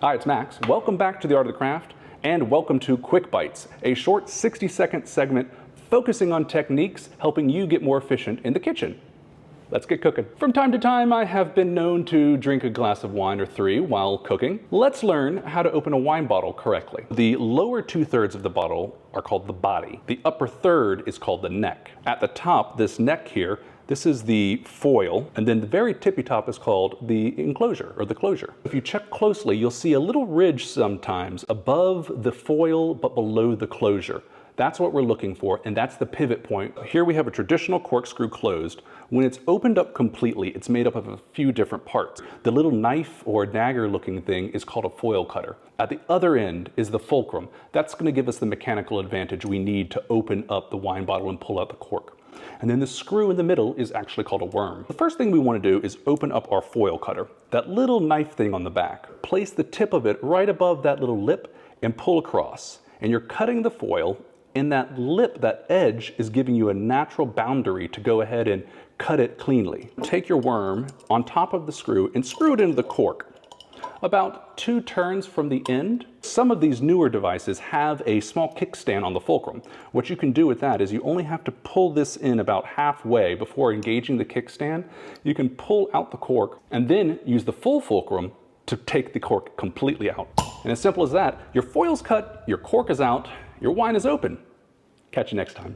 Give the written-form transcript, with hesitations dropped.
Hi, it's Max. Welcome back to The Art of the Craft, and welcome to Quick Bites, a short 60-second segment focusing on techniques helping you get more efficient in the kitchen. Let's get cooking. From time to time, I have been known to drink a glass of wine or three while cooking. Let's learn how to open a wine bottle correctly. The lower 2/3 of the bottle are called the body. The upper third is called the neck. At the top, this neck here, this is the foil, and then the very tippy top is called the enclosure or the closure. If you check closely, you'll see a little ridge sometimes above the foil but below the closure. That's what we're looking for, and that's the pivot point. Here we have a traditional corkscrew closed. When it's opened up completely, it's made up of a few different parts. The little knife or dagger looking thing is called a foil cutter. At the other end is the fulcrum. That's going to give us the mechanical advantage we need to open up the wine bottle and pull out the cork. And then the screw in the middle is actually called a worm. The first thing we want to do is open up our foil cutter. That little knife thing on the back. Place the tip of it right above that little lip and pull across. And you're cutting the foil. And that lip, that edge, is giving you a natural boundary to go ahead and cut it cleanly. Take your worm on top of the screw and screw it into the cork. About 2 turns from the end. Some of these newer devices have a small kickstand on the fulcrum. What you can do with that is you only have to pull this in about halfway before engaging the kickstand. You can pull out the cork and then use the full fulcrum to take the cork completely out. And as simple as that, your foil's cut, your cork is out, your wine is open. Catch you next time.